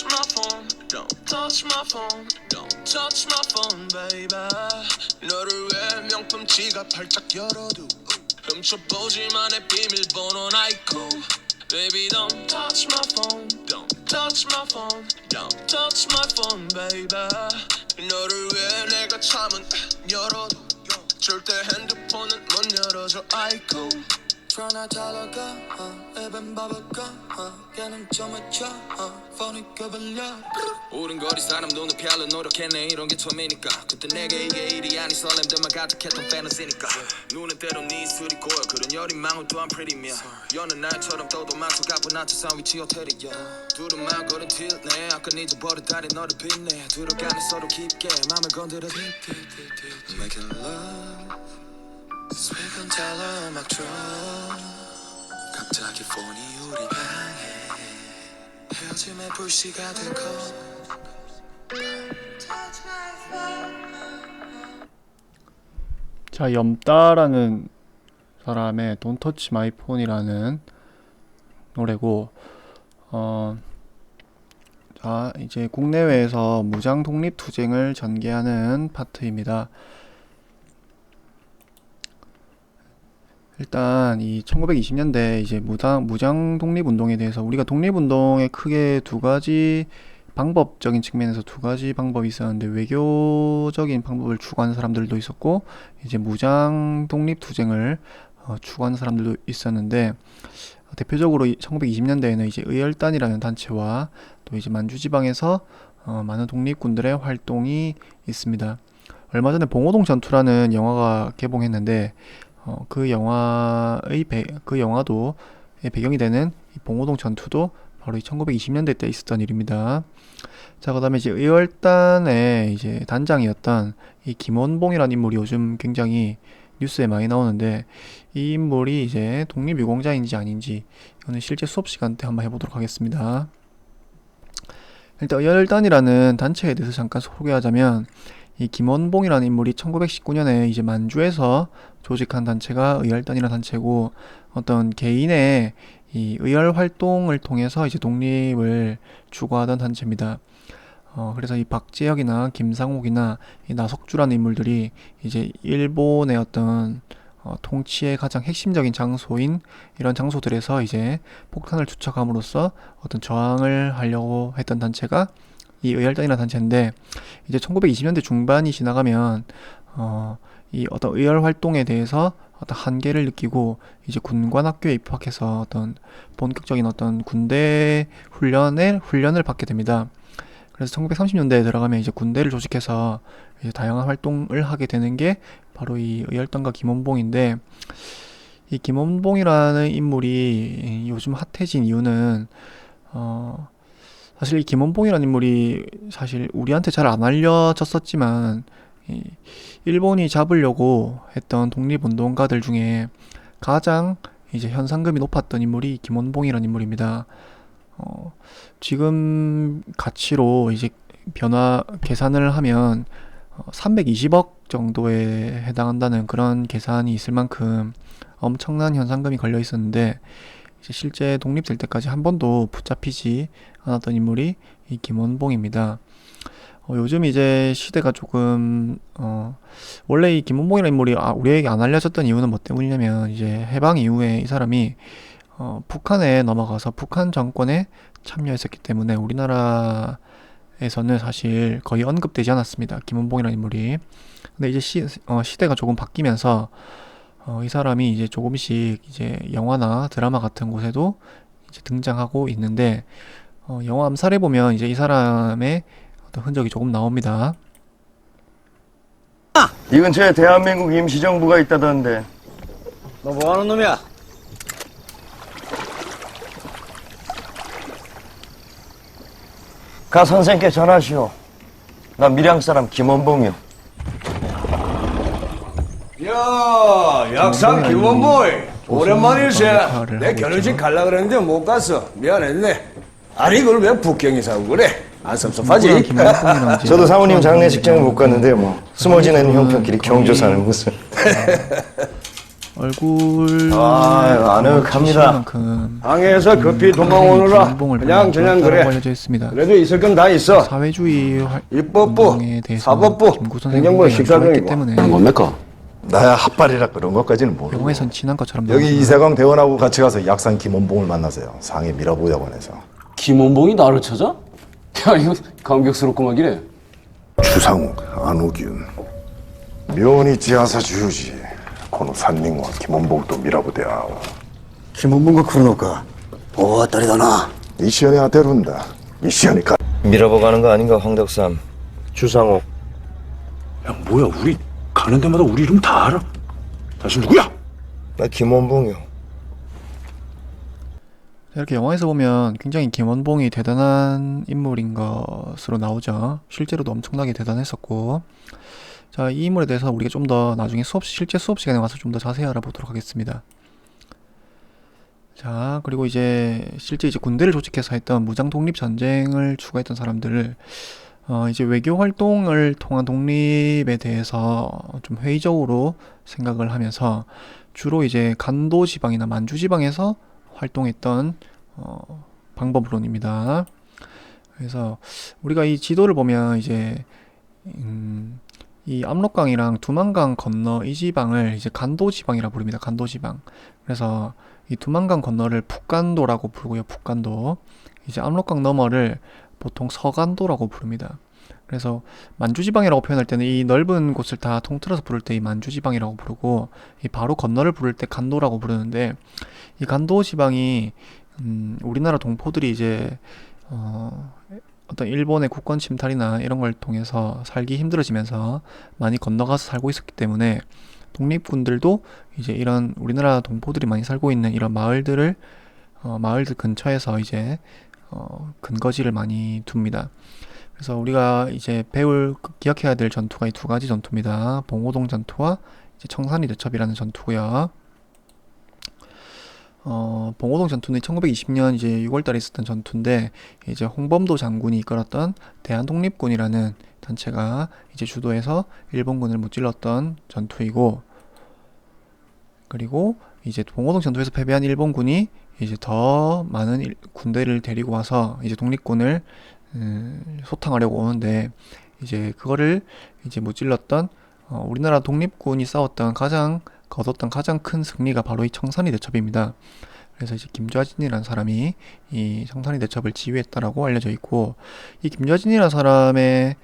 my phone, don't touch my phone, don't touch my phone, baby. 너를 위해 명품 지갑 활짝 열어두 훔쳐보지만 해 비밀번호는 아이쿠. Baby don't touch my phone, don't touch my phone, don't touch my phone, baby. 너를 위해 내가 창문 열어도 절대 핸드폰은 못 열어줘 아이쿠. Tryna 달아가 입은 바보가 걔는 좀 맞춰 폰이 꺼버려. 우린 거리 사람 눈을 피하려 노력했네. 이런 게 처음이니까 그때 내게 이게 일이 아닌 설렘들만 가득했던 패너시니까 눈은 때론 네 입술이 고여. 그런 여린 망울 또한 pretty 여느 날처럼 떠도 많고 가쁜 아차산 위치 호텔이야. 두루만 거린 틸네 아까 잊어버린 달에 너를 빛내. 들어가는 서로 깊게 맘을 건드려 Making love 스피커 달라 음악 줘. 갑자기 폰이 우리 방에 헤어짐의 불씨가 되고. 자, 염따라는 사람의 Don't Touch My Phone이라는 노래고, 자, 이제 국내외에서 무장 독립 투쟁을 전개하는 파트입니다. 일단 이 1920년대 이제 무장 독립 운동에 대해서 우리가 독립 운동에 크게 두 가지 방법적인 측면에서 두 가지 방법이 있었는데, 외교적인 방법을 추구하는 사람들도 있었고 이제 무장 독립 투쟁을 추구하는 사람들도 있었는데, 대표적으로 1920년대에는 이제 의열단이라는 단체와 또 이제 만주 지방에서 많은 독립군들의 활동이 있습니다. 얼마 전에 봉오동 전투라는 영화가 개봉했는데 그 영화도 배경이 되는 이 봉오동 전투도 바로 이 1920년대 때 있었던 일입니다. 자, 그다음에 이제 의열단의 이제 단장이었던 이 김원봉이라는 인물이 요즘 굉장히 뉴스에 많이 나오는데, 이 인물이 이제 독립유공자인지 아닌지 이거는 실제 수업 시간 때 한번 해보도록 하겠습니다. 일단 의열단이라는 단체에 대해서 잠깐 소개하자면, 이 김원봉이라는 인물이 1919년에 이제 만주에서 조직한 단체가 의열단이라는 단체고, 어떤 개인의 이 의열 활동을 통해서 이제 독립을 추구하던 단체입니다. 그래서 이 박재혁이나 김상옥이나 이 나석주라는 인물들이 이제 일본의 어떤 통치의 가장 핵심적인 장소인 이런 장소들에서 이제 폭탄을 투척함으로써 어떤 저항을 하려고 했던 단체가 이 의열단이라는 단체인데, 이제 1920년대 중반이 지나가면 이 어떤 의열 활동에 대해서 어떤 한계를 느끼고 이제 군관학교에 입학해서 어떤 본격적인 어떤 군대 훈련을 받게 됩니다. 그래서 1930년대에 들어가면 이제 군대를 조직해서 이제 다양한 활동을 하게 되는 게 바로 이 의열단과 김원봉인데, 이 김원봉이라는 인물이 요즘 핫해진 이유는 사실 이 김원봉이라는 인물이 사실 우리한테 잘 안 알려졌었지만, 일본이 잡으려고 했던 독립운동가들 중에 가장 이제 현상금이 높았던 인물이 김원봉이라는 인물입니다. 지금 가치로 이제 계산을 하면 320억 정도에 해당한다는 그런 계산이 있을 만큼 엄청난 현상금이 걸려 있었는데, 이제 실제 독립될 때까지 한 번도 붙잡히지 않았던 인물이 이 김원봉입니다. 요즘 이제 시대가 조금 원래 이 김원봉이라는 인물이 우리에게 안 알려졌던 이유는 뭐 때문이냐면, 이제 해방 이후에 이 사람이 북한에 넘어가서 북한 정권에 참여했었기 때문에 우리나라에서는 사실 거의 언급되지 않았습니다, 김원봉이라는 인물이. 근데 이제 시대가 조금 바뀌면서 이 사람이 이제 조금씩 이제 영화나 드라마 같은 곳에도 이제 등장하고 있는데, 영화 암살해 보면 이제 이 사람의 어떤 흔적이 조금 나옵니다. 이 근처에 대한민국 임시정부가 있다던데. 너 뭐하는 놈이야? 가 선생께 전하시오. 나 밀양 사람 김원봉이요. 야, 약상 김원보이. 오랜만일세. 내 결혼식 갈라 그랬는데 못 갔어. 미안했네. 아니 그걸 왜 북경이 사고 그래? 안 섭섭하지? 저도 사모님 장례식장에 못 갔는데 뭐 숨어 지내는 형편끼리 경조사는 무슨. 얼굴 아늑합니다. 만큼 방에서 급히 도망오느라 그냥 그래. 알려져 있습니다. 그래도 있을 건 다 있어. 사회주의 입법부, 운동에 대해서 사법부, 김구 선생님이 행정부, 연구했기 식사정이고. 때문에 뭡니까? 나야 핫발이라 그런 것까지는 모르고 영화에선 친한 것처럼 여기 나오지만 이세광 대원하고 같이 가서 약산 김원봉을 만나세요. 상해 미라보약원에서. 김원봉이 나를 찾아? 야, 이거 감격스럽구만 이래. 추상욱, 안우균, 묘니 지하사 주유지, 고노 산링원, 김원봉 또 미라보대하고. 김원봉과 그러노까 오왔다리다나. 이시연이 아대룬다. 이시연이 가. 밀어보 가는 거 아닌가 황덕삼. 주상옥. 야 뭐야 우리 가는 데마다 우리 이름 다 알아. 다시 누구야? 나 김원봉이요. 이렇게 영화에서 보면 굉장히 김원봉이 대단한 인물인 것으로 나오죠. 실제로도 엄청나게 대단했었고, 자, 이 인물에 대해서 우리가 좀 더 나중에 실제 수업 시간에 와서 좀 더 자세히 알아보도록 하겠습니다. 자, 그리고 이제 실제 이제 군대를 조직해서 했던 무장 독립 전쟁을 추구했던 사람들을 이제 외교 활동을 통한 독립에 대해서 좀 회의적으로 생각을 하면서 주로 이제 간도 지방이나 만주 지방에서 활동했던 방법론입니다. 그래서 우리가 이 지도를 보면 이제 이 압록강이랑 두만강 건너 이 지방을 이제 간도 지방이라 부릅니다. 간도 지방. 그래서 이 두만강 건너를 북간도라고 부르고요. 북간도. 이제 압록강 너머를 보통 서간도라고 부릅니다. 그래서 만주지방이라고 표현할 때는 이 넓은 곳을 다 통틀어서 부를 때 이 만주지방이라고 부르고, 이 바로 건너를 부를 때 간도라고 부르는데, 이 간도 지방이 우리나라 동포들이 이제 어떤 일본의 국권 침탈이나 이런 걸 통해서 살기 힘들어지면서 많이 건너가서 살고 있었기 때문에 독립군들도 이제 이런 우리나라 동포들이 많이 살고 있는 이런 마을들 근처에서 이제 근거지를 많이 둡니다. 그래서 우리가 이제 기억해야 될 전투가 이 두 가지 전투입니다. 봉오동 전투와 이제 청산리 대첩이라는 전투고요. 봉오동 전투는 1920년 이제 6월달에 있었던 전투인데, 이제 홍범도 장군이 이끌었던 대한독립군이라는 단체가 이제 주도해서 일본군을 무찔렀던 전투이고, 그리고 이제 봉오동 전투에서 패배한 일본군이 이제 더 많은 군대를 데리고 와서 이제 독립군을 소탕하려고 오는데, 이제 그거를 이제 무찔렀던 우리나라 독립군이 거뒀던 가장 큰 승리가 바로 이 청산리 대첩입니다. 그래서 이제 김좌진이라는 사람이 이 청산리 대첩을 지휘했다라고 알려져 있고, 이 김좌진이라는 사람의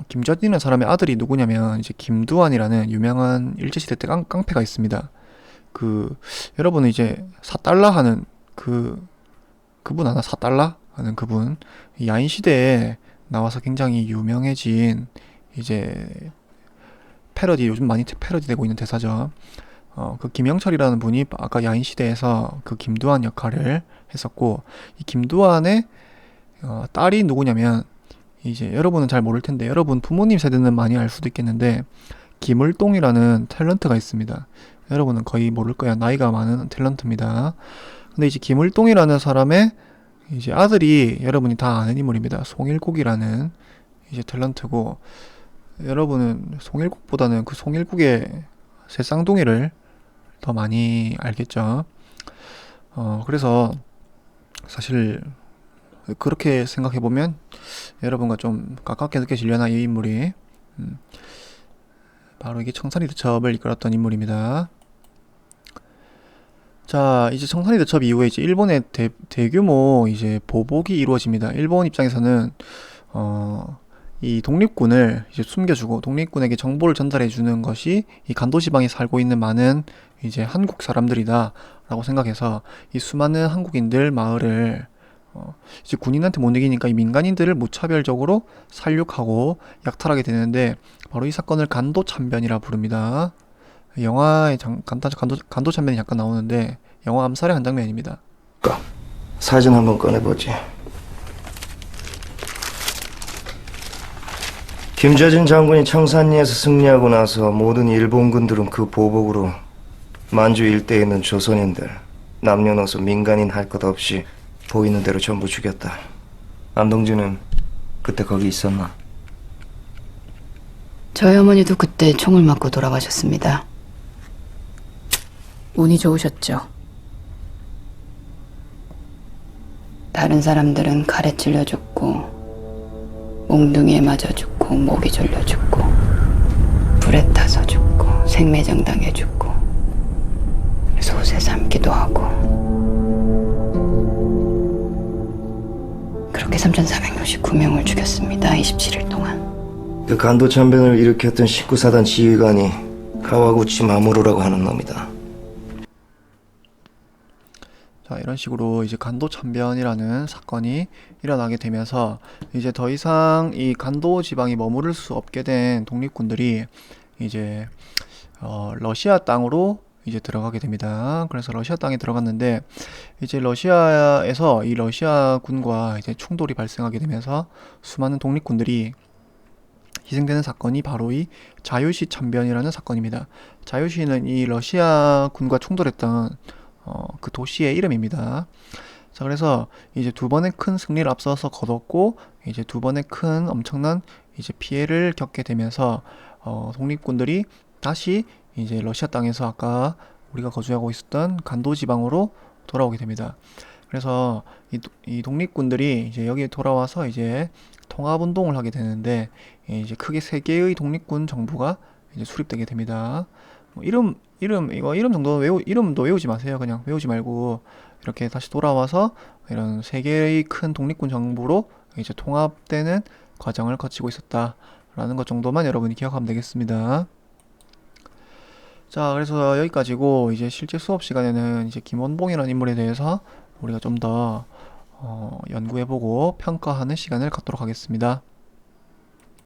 김좌진이라는 사람의 아들이 누구냐면 이제 김두한이라는 유명한 일제시대 때 깡패가 있습니다. 여러분은 이제 4달러 하는 그분 아나 4달러 하는 그분, 야인 시대에 나와서 굉장히 유명해진 이제 요즘 많이 패러디 되고 있는 대사죠. 그 김영철이라는 분이 아까 야인 시대에서 그 김두한 역할을 했었고, 이 김두한의 딸이 누구냐면, 이제 여러분은 잘 모를 텐데 여러분 부모님 세대는 많이 알 수도 있겠는데, 김을동이라는 탤런트가 있습니다. 여러분은 거의 모를 거야. 나이가 많은 탤런트입니다. 근데 이제 김을동이라는 사람의 이제 아들이 여러분이 다 아는 인물입니다. 송일국이라는 이제 탤런트고, 여러분은 송일국보다는 그 송일국의 새 쌍둥이를 더 많이 알겠죠. 그래서 사실 그렇게 생각해보면 여러분과 좀 가깝게 느껴지려나, 이 인물이. 바로 이게 청산리 대첩을 이끌었던 인물입니다. 자, 이제 청산리 대첩 이후에 이제 일본의 대규모 이제 보복이 이루어집니다. 일본 입장에서는 이 독립군을 이제 숨겨주고 독립군에게 정보를 전달해주는 것이 이 간도지방에 살고 있는 많은 이제 한국 사람들이다라고 생각해서 이 수많은 한국인들 마을을 이제 군인한테 못 이기니까 이 민간인들을 무차별적으로 살육하고 약탈하게 되는데, 바로 이 사건을 간도참변이라 부릅니다. 영화의 간도참변이 잠깐 나오는데 영화 암살의 한 장면입니다. 사진 한번 꺼내보지. 김좌진 장군이 청산리에서 승리하고 나서 모든 일본군들은 그 보복으로 만주 일대에 있는 조선인들 남녀노소 민간인 할 것 없이 보이는 대로 전부 죽였다. 안동진은 그때 거기 있었나? 저희 어머니도 그때 총을 맞고 돌아가셨습니다. 운이 좋으셨죠. 다른 사람들은 칼에 찔려 죽고 몽둥이에 맞아 죽고 목이 졸려 죽고 불에 타서 죽고 생매장당해 죽고 솥에 삶기도 하고 그렇게 3,469명을 죽였습니다. 27일 동안. 그 간도 참변을 일으켰던 19사단 지휘관이 카와구치 마모루라고 하는 놈이다. 자, 이런 식으로 이제 간도 참변이라는 사건이 일어나게 되면서 이제 더 이상 이 간도 지방이 머무를 수 없게 된 독립군들이 이제 러시아 땅으로 이제 들어가게 됩니다. 그래서 러시아 땅에 들어갔는데 이제 러시아에서 이 러시아 군과 이제 충돌이 발생하게 되면서 수많은 독립군들이 희생되는 사건이 바로 이 자유시 참변이라는 사건입니다. 자유시는 이 러시아 군과 충돌했던 그 도시의 이름입니다. 자, 그래서 이제 두 번의 큰 승리를 앞서서 거뒀고 이제 두 번의 큰 엄청난 이제 피해를 겪게 되면서 독립군들이 다시 이제 러시아 땅에서 아까 우리가 거주하고 있었던 간도 지방으로 돌아오게 됩니다. 그래서 이 독립군들이 이제 여기에 돌아와서 이제 통합운동을 하게 되는데 이제 크게 세 개의 독립군 정부가 이제 수립되게 됩니다. 이름 정도 이름도 외우지 마세요. 그냥 외우지 말고 이렇게 다시 돌아와서 이런 세 개의 큰 독립군 정부로 이제 통합되는 과정을 거치고 있었다라는 것 정도만 여러분이 기억하면 되겠습니다. 자, 그래서 여기까지고 이제 실제 수업 시간에는 이제 김원봉이라는 인물에 대해서 우리가 좀 더 연구해보고 평가하는 시간을 갖도록 하겠습니다.